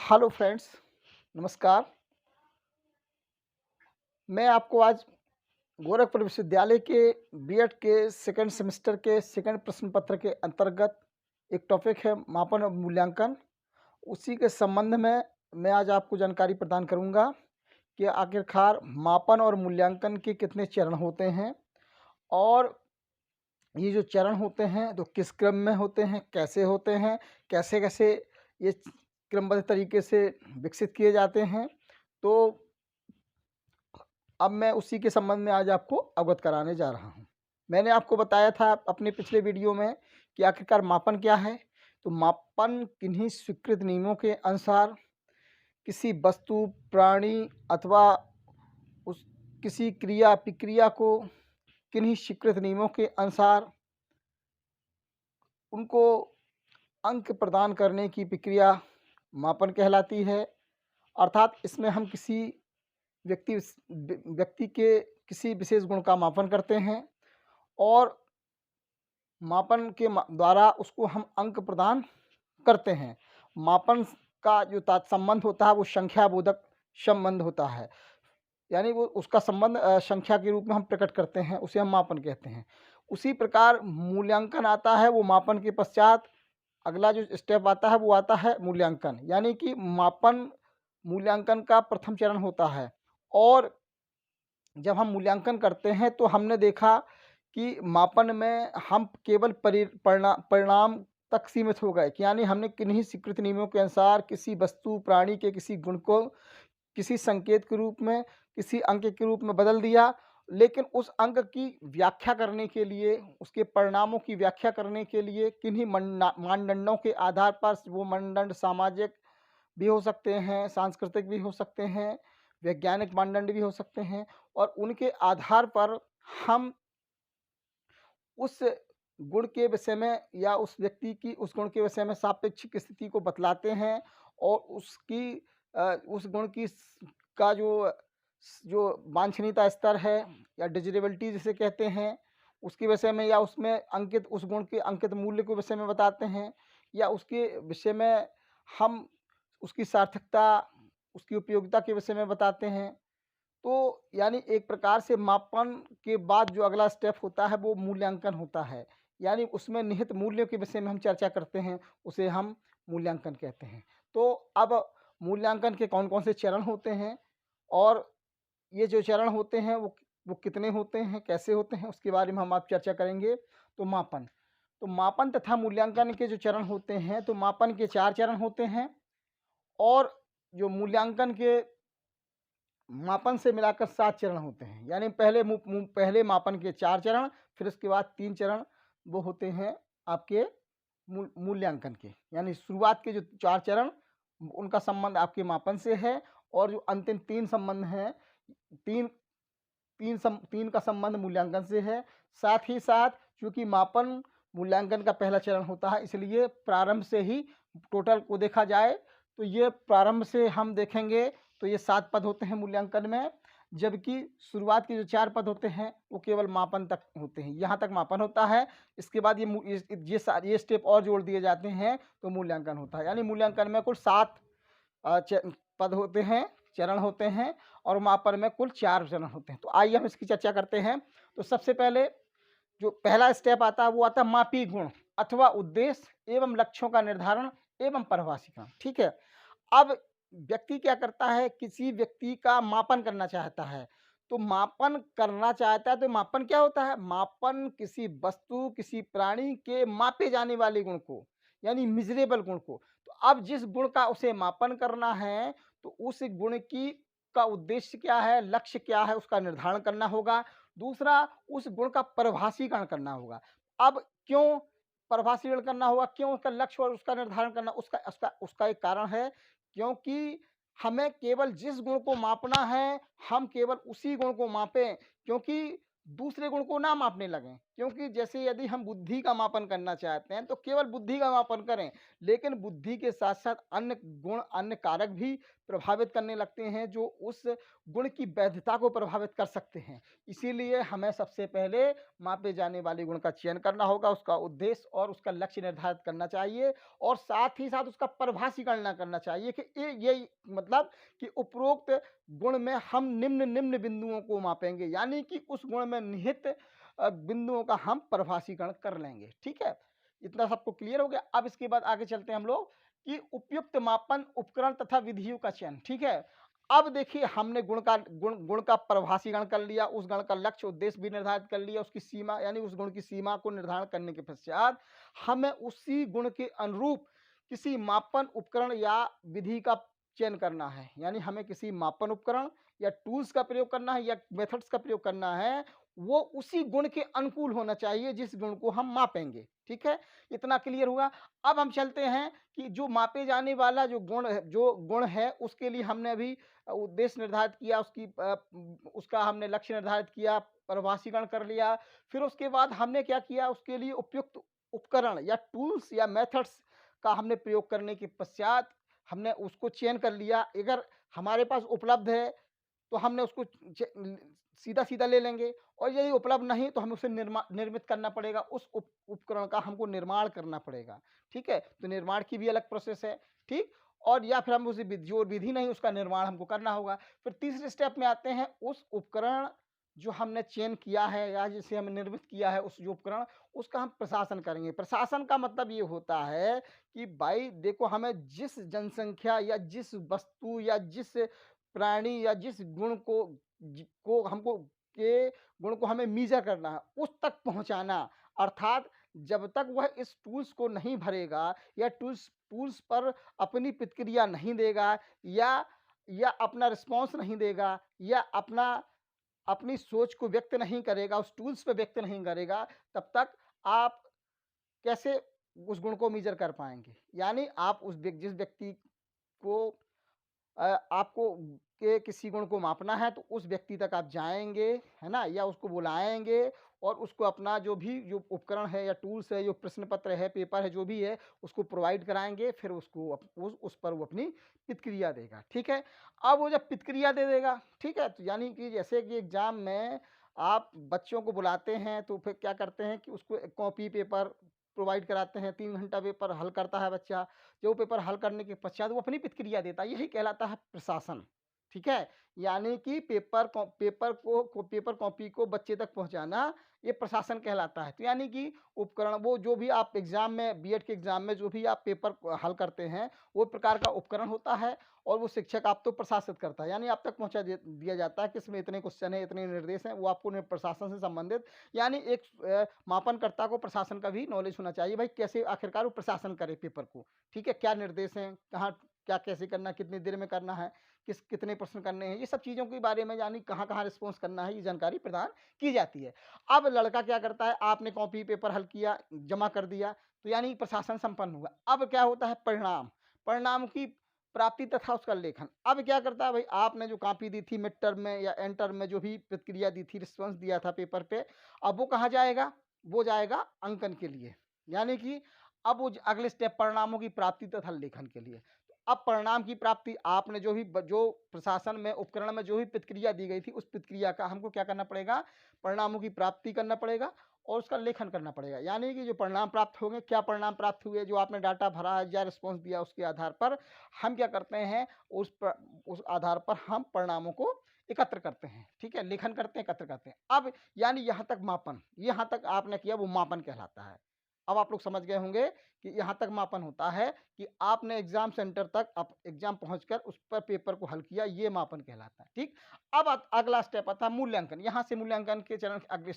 Hello friends, नमस्कार। मैं आपको आज गोरखपुर विश्वविद्यालय के बीएड के सेकंड सेमेस्टर के सेकंड प्रश्न पत्र के अंतर्गत एक टॉपिक है मापन और मूल्यांकन। उसी के संबंध में मैं आज आपको जानकारी प्रदान करूंगा कि आखिरकार मापन और मूल्यांकन के कितने चरण होते हैं और ये जो चरण होते हैं तो किस क्रम में होते हैं, कैसे होते हैं, कैसे-कैसे ये क्रमबद्ध तरीके से विकसित किए जाते हैं। तो अब मैं उसी के संबंध में आज आपको अवगत कराने जा रहा हूँ। मैंने आपको बताया था अपने पिछले वीडियो में कि आखिरकार मापन क्या है? तो मापन किन्हीं स्वीकृत नियमों के अनुसार किसी वस्तु, प्राणी अथवा उस किसी क्रिया-विक्रिया को किन्हीं स्वीकृत नियमों के अनुसार उनको अंक प्रदान करने की प्रक्रिया मापन कहलाती है। अर्थात इसमें हम किसी व्यक्ति के किसी विशेष गुण का मापन करते हैं और मापन के द्वारा उसको हम अंक प्रदान करते हैं। मापन का जो संबंध होता है वो संख्याबोधक संबंध होता है। यानी वो उसका संबंध संख्या के रूप में हम प्रकट करते हैं, उसे हम मापन कहते हैं। उसी प्रकार मूल्यांकन आता है, वो मापन के पश्चात अगला जो स्टेप आता है वो आता है मूल्यांकन। यानी कि मापन मूल्यांकन का प्रथम चरण होता है और जब हम मूल्यांकन करते हैं तो हमने देखा कि मापन में हम केवल परिणाम तक सीमित हो गए कि यानी हमने किन्हीं स्वीकृत नियमों के अनुसार किसी वस्तु, प्राणी के किसी गुण को किसी संकेत के रूप में, किसी अंक के रूप में बदल दिया। लेकिन उस अंक की व्याख्या करने के लिए, उसके परिणामों की व्याख्या करने के लिए किन्हीं मानदंडों के आधार पर वो मानदंड सामाजिक भी हो सकते हैं, सांस्कृतिक भी हो सकते हैं, वैज्ञानिक मानदंड भी हो सकते हैं और उनके आधार पर हम उस गुण के विषय में या उस व्यक्ति की उस गुण के विषय में सापेक्षिक स्थिति को बतलाते हैं और उसकी उस गुण की का जो वांछनीयता स्तर है या डिज़िरेबिलिटी जिसे कहते हैं, उसके विषय में या उसमें अंकित उस गुण के अंकित मूल्य के विषय में बताते हैं या उसके विषय में हम उसकी सार्थकता, उसकी उपयोगिता के विषय में बताते हैं। तो यानी एक प्रकार से मापन के बाद जो अगला स्टेप होता है वो मूल्यांकन होता है। यानी उसमें निहित मूल्यों के विषय में हम चर्चा करते हैं, उसे हम मूल्यांकन कहते हैं। तो अब मूल्यांकन के कौन-कौन से चरण होते हैं और ये जो चरण होते हैं वो कितने होते हैं, कैसे होते हैं, उसके बारे में हम आप चर्चा करेंगे। तो मापन तथा मूल्यांकन के जो चरण होते हैं, तो मापन के 4 चरण होते हैं और जो मूल्यांकन के मापन से मिलाकर 7 चरण होते हैं। यानी पहले मापन के 4 चरण, फिर उसके बाद 3 चरण वो होते हैं आपके मूल्यांकन के। यानी शुरुआत के जो 4 चरण उनका संबंध आपके मापन से है और जो अंतिम 3 संबंध हैं, 3 3 का संबंध मूल्यांकन से है। साथ ही साथ चूँकि मापन मूल्यांकन का पहला चरण होता है, इसलिए प्रारंभ से ही टोटल को देखा जाए तो ये प्रारंभ से हम देखेंगे तो ये 7 पद होते हैं मूल्यांकन में, जबकि शुरुआत के जो 4 पद होते हैं वो केवल मापन तक होते हैं। यहाँ तक मापन होता है, इसके बाद ये स्टेप और जोड़ दिए जाते हैं तो मूल्यांकन होता है। यानी मूल्यांकन में कुल 7 पद होते हैं, चरण होते हैं और मापन में कुल 4 चरण होते हैं। तो आइए हम इसकी चर्चा करते हैं। तो सबसे पहले जो पहला स्टेप आता है वो आता है मापी गुण अथवा उद्देश्य एवं लक्ष्यों का निर्धारण एवं परिभाषिका। ठीक है। अब व्यक्ति क्या करता है, किसी व्यक्ति का मापन करना चाहता है। तो मापन करना चाहता है तो मापन क्या होता है? मापन किसी वस्तु, किसी प्राणी के मापे जाने वाले गुण को, यानी मेज़रेबल गुण को। तो अब जिस गुण का उसे मापन करना है, तो उस गुण की का उद्देश्य क्या है, लक्ष्य क्या है, उसका निर्धारण करना होगा। दूसरा, उस गुण का परिभाषीकरण करना होगा। अब क्यों परिभाषीकरण करना होगा? क्यों उसका लक्ष्य और उसका निर्धारण करना? उसका उसका उसका एक कारण है, क्योंकि हमें केवल जिस गुण को मापना है, हम केवल उसी गुण को मापें, क्योंकि दूसरे गुण को ना मापने लगें। क्योंकि जैसे यदि हम बुद्धि का मापन करना चाहते हैं, तो केवल बुद्धि का मापन करें, लेकिन बुद्धि के साथ-साथ अन्य गुण, अन्य कारक भी प्रभावित करने लगते हैं जो उस गुण की वैधता को प्रभावित कर सकते हैं। इसीलिए हमें सबसे पहले मापे जाने वाले गुण का चयन करना होगा, उसका उद्देश्य और उसका लक्ष्य निर्धारित करना चाहिए और साथ ही साथ उसका परिभाषीकरण करना चाहिए कि ये मतलब कि उपरोक्त गुण में हम निम्न बिंदुओं को मापेंगे, यानी कि उस गुण में निहित बिंदुओं का हम परिभाषीकरण कर लेंगे। ठीक है? इतना सबको क्लियर हो गया। अब इसके बाद आगे चलते हैं हम लोग कि उपयुक्त मापन उपकरण तथा विधियों का चयन। ठीक है? अब देखिए हमने गुण का परिभाषीकरण कर लिया, उस गुण का लक्ष्य उद्देश्य भी निर्धारित कर लिया, उसकी सीमा यानी उस गुण की सीमा को निर्धारण करने के पश्चात हमें उसी गुण के अनुरूप किसी मापन उपकरण या विधि का चयन करना है। यानी हमें किसी मापन उपकरण या टूल्स का प्रयोग करना है या मेथड्स का प्रयोग करना है, वो उसी गुण के अनुकूल होना चाहिए जिस गुण को हम मापेंगे। ठीक है? इतना क्लियर हुआ। अब हम चलते हैं कि जो मापे जाने वाला जो गुण है उसके लिए हमने अभी उद्देश्य निर्धारित किया, उसका हमने लक्ष्य निर्धारित किया, परिभाषीकरण कर लिया। फिर उसके बाद हमने क्या किया, उसके लिए उपयुक्त उपकरण या टूल्स या मेथड्स का हमने प्रयोग करने के पश्चात हमने उसको चयन कर लिया। अगर हमारे पास उपलब्ध है तो हमने उसको सीधा-सीधा ले लेंगे और यदि उपलब्ध नहीं तो हमें उसे निर्मित करना पड़ेगा, उस उपकरण का हमको निर्माण करना पड़ेगा। ठीक है? तो निर्माण की भी अलग प्रोसेस है। ठीक? और या फिर हम उसे जो विधि नहीं उसका निर्माण हमको करना होगा। फिर तीसरे स्टेप में आते हैं, उस उपकरण जो हमने चयन किया है या जिसे हमने निर्मित किया है उस जो उपकरण, उसका हम प्रशासन करेंगे। प्रशासन का मतलब ये होता है कि भाई देखो, हमें जिस जनसंख्या या जिस वस्तु या जिस प्राणी या जिस गुण को हमको के गुण को हमें मीज़र करना है, उस तक पहुँचाना। अर्थात जब तक वह इस टूल्स को नहीं भरेगा या टूल्स टूल्स पर अपनी प्रतिक्रिया नहीं देगा या अपना रिस्पॉन्स नहीं देगा या अपनी सोच को व्यक्त नहीं करेगा, उस टूल्स पे व्यक्त नहीं करेगा, तब तक आप कैसे उस गुण को मीज़र कर पाएँगे? यानी आप जिस व्यक्ति को आपको के किसी गुण को मापना है तो उस व्यक्ति तक आप जाएँगे, है ना? या उसको बुलाएँगे और उसको अपना जो उपकरण है या टूल्स है, जो प्रश्न पत्र है, पेपर है, जो भी है, उसको प्रोवाइड कराएँगे। फिर उसको उस पर वो अपनी प्रतिक्रिया देगा। ठीक है? अब वो जब प्रतिक्रिया दे देगा, ठीक है? तो यानी कि जैसे कि एग्ज़ाम में आप बच्चों को बुलाते हैं तो फिर क्या करते हैं कि उसको कॉपी पेपर प्रोवाइड कराते हैं, 3 घंटा पेपर हल करता है बच्चा। जो पेपर हल करने के पश्चात वो अपनी प्रतिक्रिया देता है, यही कहलाता है प्रशासन। ठीक है? यानी कि पेपर कॉपी को बच्चे तक पहुँचाना, ये प्रशासन कहलाता है। तो यानी कि उपकरण वो जो भी आप एग्ज़ाम में बीएड के एग्ज़ाम में जो भी आप पेपर हल करते हैं, वो प्रकार का उपकरण होता है और वो शिक्षक आप तो प्रशासित करता है। यानी आप तक पहुँचा दिया जाता है कि इसमें इतने क्वेश्चन हैं, इतने निर्देश हैं, वो आपको प्रशासन से संबंधित यानी एक मापनकर्ता को प्रशासन का भी नॉलेज होना चाहिए। भाई कैसे आखिरकार वो प्रशासन करे पेपर को। ठीक है? क्या निर्देश हैं, कहाँ क्या कैसे करना है, कितनी देर में करना है, कितने प्रश्न करने हैं, ये सब चीज़ों के बारे में यानी कहाँ-कहाँ रिस्पॉन्स करना है, ये जानकारी प्रदान की जाती है। अब लड़का क्या करता है, आपने कॉपी पेपर हल किया, जमा कर दिया, तो यानी प्रशासन संपन्न हुआ। अब क्या होता है परिणाम, परिणाम की प्राप्ति तथा उसका लेखन। अब क्या करता है भाई, आपने जो कॉपी दी थी मिड टर्म में या एंड टर्म में जो भी प्रतिक्रिया दी थी, रिस्पॉन्स दिया था पेपर पे, अब वो कहाँ जाएगा? वो जाएगा अंकन के लिए। यानी कि अब वो अगले स्टेप परिणामों की प्राप्ति तथा लेखन के लिए। अब परिणाम की प्राप्ति आपने जो प्रशासन में उपकरण में जो भी प्रतिक्रिया दी गई थी, उस प्रतिक्रिया का हमको क्या करना पड़ेगा? परिणामों की प्राप्ति करना पड़ेगा और उसका लेखन करना पड़ेगा। यानी कि जो परिणाम प्राप्त होंगे, क्या परिणाम प्राप्त हुए, जो आपने डाटा भरा है या रिस्पॉन्स दिया, उसके आधार पर हम क्या करते हैं, उस आधार पर हम परिणामों को एकत्र करते हैं। ठीक है? लेखन करते हैं, एकत्र करते हैं। अब यानी यहाँ तक मापन, यहाँ तक आपने किया वो मापन कहलाता है। अब आप लोग समझ गए होंगे कि यहाँ तक मापन होता है कि आपने एग्ज़ाम सेंटर तक आप एग्ज़ाम पहुँचकर उस पर पेपर को हल किया, ये मापन कहलाता है। ठीक? अब अगला स्टेप आता है मूल्यांकन। यहाँ से मूल्यांकन के चरण अगले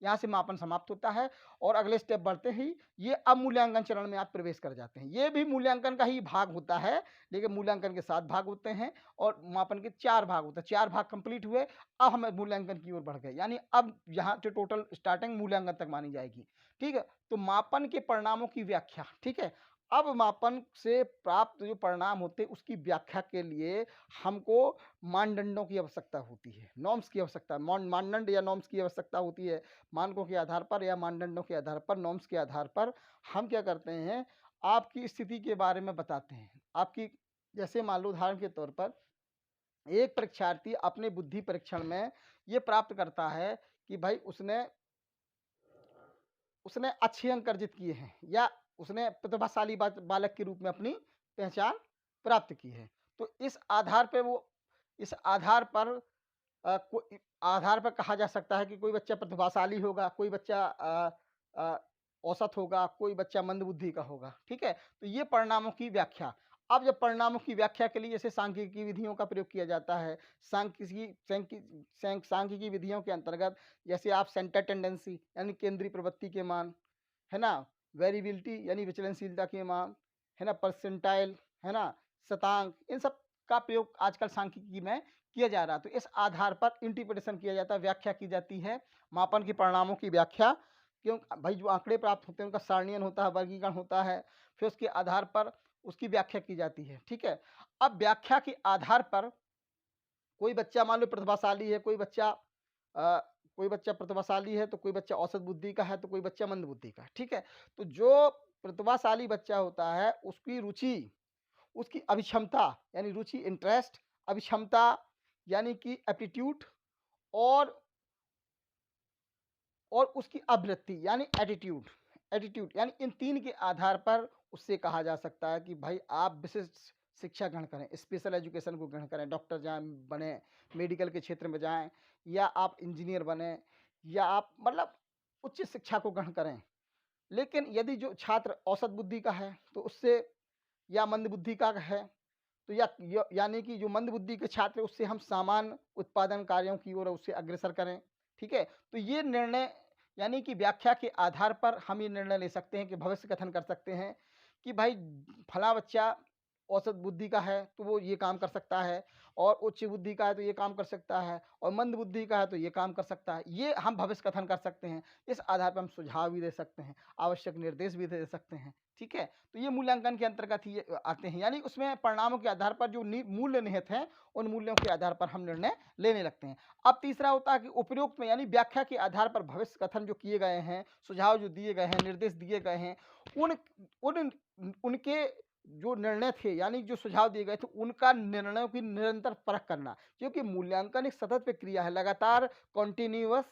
यहाँ से मापन समाप्त होता है और अगले स्टेप बढ़ते ही ये अब मूल्यांकन चरण में आप प्रवेश कर जाते हैं। ये भी मूल्यांकन का ही भाग होता है, लेकिन मूल्यांकन के 7 भाग होते हैं और मापन के 4 भाग होते हैं। 4 भाग कंप्लीट हुए, अब हम मूल्यांकन की ओर बढ़ गए। यानी अब यहाँ से टोटल स्टार्टिंग मूल्यांकन तक मानी जाएगी। ठीक है? तो मापन के परिणामों की व्याख्या। ठीक है? अब मापन से प्राप्त जो परिणाम होते हैं उसकी व्याख्या के लिए हमको मानदंडों की आवश्यकता होती है, नॉर्म्स की आवश्यकता मानदंड या नॉर्म्स की आवश्यकता होती है। मानकों के आधार पर या मानदंडों के आधार पर, नॉर्म्स के आधार पर हम क्या करते हैं, आपकी स्थिति के बारे में बताते हैं। आपकी जैसे मान लो उदाहरण के तौर पर एक परीक्षार्थी अपने बुद्धि परीक्षण में ये प्राप्त करता है कि भाई उसने उसने अच्छे अंक अर्जित किए हैं या उसने प्रतिभाशाली बालक के रूप में अपनी पहचान प्राप्त की है। तो इस आधार पर आधार पर कहा जा सकता है कि कोई बच्चा प्रतिभाशाली होगा, कोई बच्चा अ, औसत होगा, कोई बच्चा मंदबुद्धि का होगा, ठीक है? तो ये परिणामों की व्याख्या। अब जब परिणामों की व्याख्या के लिए जैसे सांख्यिकी विधियों का प्रयोग किया जाता है, सांख्यिकी विधियों के अंतर्गत जैसे आप सेंटर टेंडेंसी यानी केंद्रीय प्रवृत्ति के मान, है ना? वेरिएबिलिटी यानी विचलनशीलता के मान, है ना? परसेंटाइल, है ना? शतांक, इन सब का प्रयोग आजकल सांख्यिकी में किया जा रहा है। तो इस आधार पर इंटरप्रिटेशन किया जाता है, व्याख्या की जाती है, मापन के परिणामों की व्याख्या। क्यों भाई जो आंकड़े प्राप्त होते हैं उनका सारणीयन होता है, वर्गीकरण होता है, फिर उसके आधार पर उसकी व्याख्या की जाती है, ठीक है? अब व्याख्या के आधार पर कोई बच्चा मान लो प्रतिभाशाली है, कोई बच्चा प्रतिभाशाली है, तो कोई बच्चा औसत बुद्धि का है, तो कोई बच्चा मंद बुद्धि का है, ठीक है? तो जो प्रतिभाशाली बच्चा होता है, उसकी रुचि, उसकी अभिक्षमता यानी रुचि इंटरेस्ट, अभिक्षमता यानी कि एप्टीट्यूड और उसकी आवृत्ति यानी एटीट्यूड एटीट्यूड यानी इन 3 के आधार पर उससे कहा जा सकता है कि भाई आप विशिष्ट शिक्षा ग्रहण करें, स्पेशल एजुकेशन को ग्रहण करें, डॉक्टर जाएँ बने, मेडिकल के क्षेत्र में जाएँ या आप इंजीनियर बने या आप मतलब उच्च शिक्षा को ग्रहण करें। लेकिन यदि जो छात्र औसत बुद्धि का है, तो उससे या मंद बुद्धि का है, तो यानी कि जो मंद बुद्धि के छात्र हैं, उससे हम सामान्य उत्पादन कार्यों की ओर उससे अग्रसर करें, ठीक है? तो ये निर्णय यानी कि व्याख्या के आधार पर हम ये निर्णय ले सकते हैं कि भविष्य कथन कर सकते हैं कि भाई फला बच्चा औसत बुद्धि का है, तो वो ये काम कर सकता है और उच्च बुद्धि का है, तो ये काम कर सकता है और मंद बुद्धि का है, तो ये काम कर सकता है। ये हम भविष्य कथन कर सकते हैं। इस आधार पर हम सुझाव भी दे सकते हैं, आवश्यक निर्देश भी दे सकते हैं, ठीक है? तो ये मूल्यांकन के अंतर्गत ही ये आते हैं, यानी उसमें परिणामों के आधार पर जो मूल्य निहित हैं, उन मूल्यों के आधार पर हम निर्णय लेने लगते हैं। अब तीसरा होता है कि उपरोक्त में यानी व्याख्या के आधार पर भविष्य कथन जो किए गए हैं, सुझाव जो दिए गए हैं, निर्देश दिए गए हैं, उन उन उनके जो निर्णय थे यानी जो सुझाव दिए गए थे, उनका निर्णयों की निरंतर परख करना, क्योंकि मूल्यांकन एक सतत प्रक्रिया है, लगातार कॉन्टिन्यूअस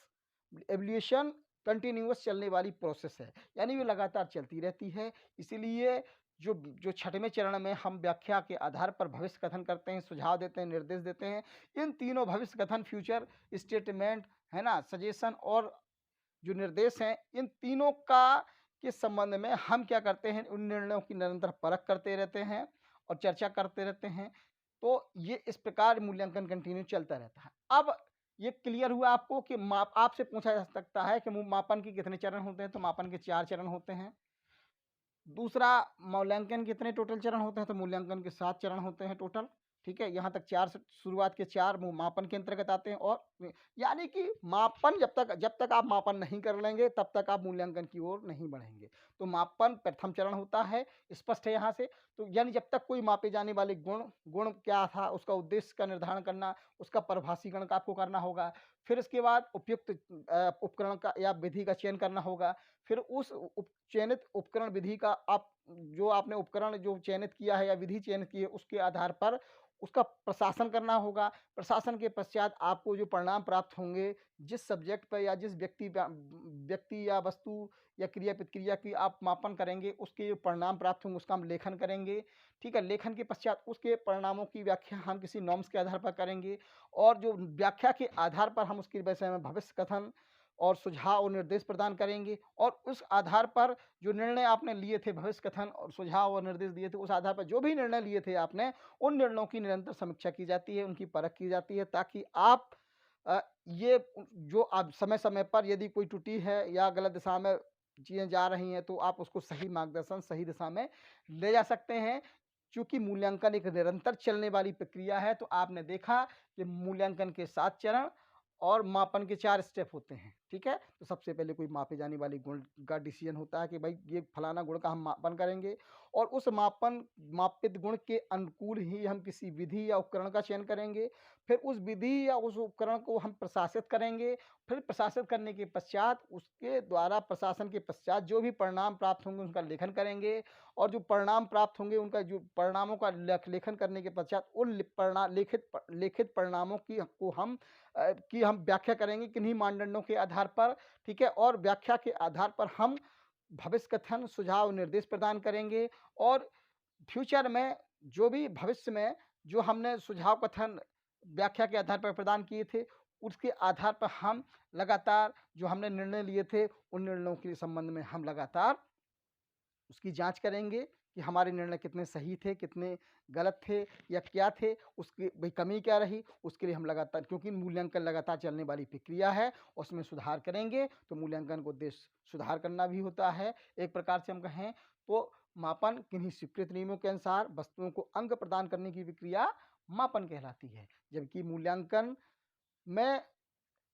एवोल्यूशन, कंटिन्यूअस चलने वाली प्रोसेस है, यानी वो लगातार चलती रहती है। इसीलिए जो जो छठवें चरण में हम व्याख्या के आधार पर भविष्य कथन करते हैं, सुझाव देते हैं, निर्देश देते हैं, इन तीनों भविष्य कथन, फ्यूचर स्टेटमेंट, है ना, सजेशन और जो निर्देश हैं, इन तीनों का के संबंध में हम क्या करते हैं, उन निर्णयों की निरंतर परख करते रहते हैं और चर्चा करते रहते हैं। तो ये इस प्रकार मूल्यांकन कंटिन्यू चलता रहता है। अब ये क्लियर हुआ आपको कि माप आपसे पूछा जा सकता है कि मापन के कितने चरण होते हैं, तो मापन के 4 चरण होते हैं। दूसरा, मूल्यांकन कितने टोटल चरण होते हैं, तो मूल्यांकन के 7 चरण होते हैं टोटल, ठीक है? यहाँ तक 4 शुरुआत के 4 मापन के अंतर्गत आते हैं और यानी कि मापन जब तक आप मापन नहीं कर लेंगे, तब तक आप मूल्यांकन की ओर नहीं बढ़ेंगे। तो मापन प्रथम चरण होता है, स्पष्ट है यहाँ से। तो यानी जब तक कोई मापे जाने वाले गुण क्या था, उसका उद्देश्य का निर्धारण करना, उसका परिभाषीकरण का आपको करना होगा। फिर इसके बाद उपयुक्त उपकरण का या विधि का चयन करना होगा। फिर उस चयनित उपकरण विधि का जो आपने उपकरण जो चयनित किया है या विधि चयनित की है, उसके आधार पर उसका प्रशासन करना होगा। प्रशासन के पश्चात आपको जो परिणाम प्राप्त होंगे, जिस सब्जेक्ट पर या जिस व्यक्ति या वस्तु या क्रिया प्रतिक्रिया की आप मापन करेंगे, उसके जो परिणाम प्राप्त होंगे, उसका हम लेखन करेंगे, ठीक है? लेखन के पश्चात उसके परिणामों की व्याख्या हम किसी नॉर्म्स के आधार पर करेंगे और जो व्याख्या के आधार पर हम उसके विषय में भविष्य कथन और सुझाव और निर्देश प्रदान करेंगे और उस आधार पर जो निर्णय आपने लिए थे, भविष्य कथन और सुझाव और निर्देश दिए थे, उस आधार पर जो भी निर्णय लिए थे आपने, उन निर्णयों की निरंतर समीक्षा की जाती है, उनकी परख की जाती है, ताकि आप ये जो आप समय-समय पर यदि कोई त्रुटि है या गलत दिशा में चीज़ें जा रही हैं, तो आप उसको सही मार्गदर्शन, सही दिशा में ले जा सकते हैं। चूँकि मूल्यांकन एक निरंतर चलने वाली प्रक्रिया है, तो आपने देखा कि मूल्यांकन के 7 चरण और मापन के 4 स्टेप होते हैं। ठीक है? तो सबसे पहले कोई मापे जाने वाले गुण का डिसीजन होता है कि भाई ये फलाना गुण का हम मापन करेंगे और उस मापित गुण के अनुकूल ही हम किसी विधि या उपकरण का चयन करेंगे। फिर उस विधि या उस उपकरण को हम प्रशासित करेंगे। फिर प्रशासित करने के पश्चात उसके द्वारा प्रशासन के पश्चात जो भी परिणाम प्राप्त होंगे उनका लेखन करेंगे और जो परिणाम प्राप्त होंगे उनका जो परिणामों का लेखन करने के पश्चात उन लिखित परिणामों की हम व्याख्या करेंगे किन्हीं मानदंडों के आधार पर, ठीक है? और व्याख्या के आधार पर हम भविष्य कथन, सुझाव, निर्देश प्रदान करेंगे और फ्यूचर में जो भी भविष्य में जो हमने सुझाव, कथन, व्याख्या के आधार पर प्रदान किए थे, उसके आधार पर हम लगातार जो हमने निर्णय लिए थे, उन निर्णयों के संबंध में हम लगातार उसकी जाँच करेंगे कि हमारे निर्णय कितने सही थे, कितने गलत थे या क्या थे, उसकी भई कमी क्या रही, उसके लिए हम लगातार, क्योंकि मूल्यांकन लगातार चलने वाली प्रक्रिया है, उसमें सुधार करेंगे, तो मूल्यांकन का उद्देश्य सुधार करना भी होता है। एक प्रकार से हम कहें तो मापन किन्हीं स्वीकृत नियमों के अनुसार वस्तुओं को अंक प्रदान करने की प्रक्रिया मापन कहलाती है। जबकि मूल्यांकन में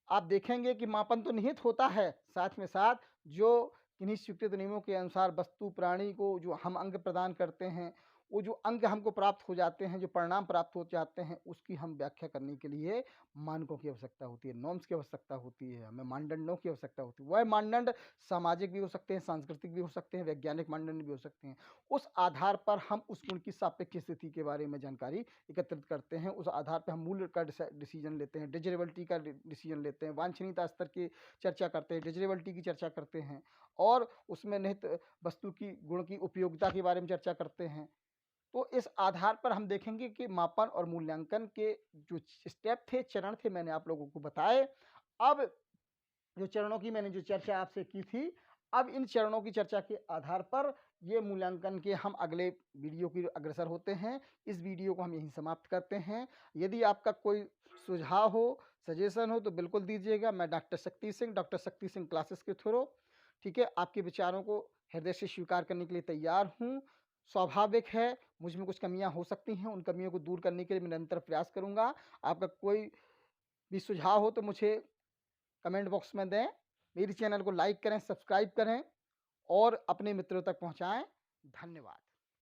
आप देखेंगे कि मापन तो निहित होता है, साथ में साथ जो किन्हीं स्वीकृत नियमों के अनुसार वस्तु, प्राणी को जो हम अंक प्रदान करते हैं, वो जो अंक हमको प्राप्त हो जाते हैं, जो परिणाम प्राप्त हो जाते हैं, उसकी हम व्याख्या करने के लिए मानकों की आवश्यकता होती है, नॉर्म्स की आवश्यकता होती है, हमें मानदंडों की आवश्यकता होती है। वह मानदंड सामाजिक भी हो सकते हैं, सांस्कृतिक भी हो सकते हैं, वैज्ञानिक मानदंड भी हो सकते हैं। उस आधार पर हम उस गुण की सापेक्ष स्थिति के बारे में जानकारी एकत्रित करते हैं, उस आधार पे हम मूल्य का डिसीजन लेते हैं, डिज़ायरेबिलिटी का डिसीजन लेते हैं, वांछनीयता स्तर की चर्चा करते हैं, डिज़ायरेबिलिटी की चर्चा करते हैं और उसमें निहित वस्तु की गुण की उपयोगिता के बारे में चर्चा करते हैं। तो इस आधार पर हम देखेंगे कि मापन और मूल्यांकन के जो स्टेप थे, चरण थे, मैंने आप लोगों को बताए। अब जो चरणों की मैंने जो चर्चा आपसे की थी, अब इन चरणों की चर्चा के आधार पर ये मूल्यांकन के हम अगले वीडियो की अग्रसर होते हैं। इस वीडियो को हम यहीं समाप्त करते हैं। यदि आपका कोई सुझाव हो, सजेशन हो तो बिल्कुल दीजिएगा। मैं डॉक्टर शक्ति सिंह क्लासेस के थ्रू, ठीक है, आपके विचारों को हृदय से स्वीकार करने के लिए तैयार हूँ। स्वाभाविक है, मुझ में कुछ कमियाँ हो सकती हैं, उन कमियों को दूर करने के लिए मैं निरंतर प्रयास करूँगा। आपका कोई भी सुझाव हो तो मुझे कमेंट बॉक्स में दें। मेरे चैनल को लाइक करें, सब्सक्राइब करें और अपने मित्रों तक पहुँचाएँ। धन्यवाद।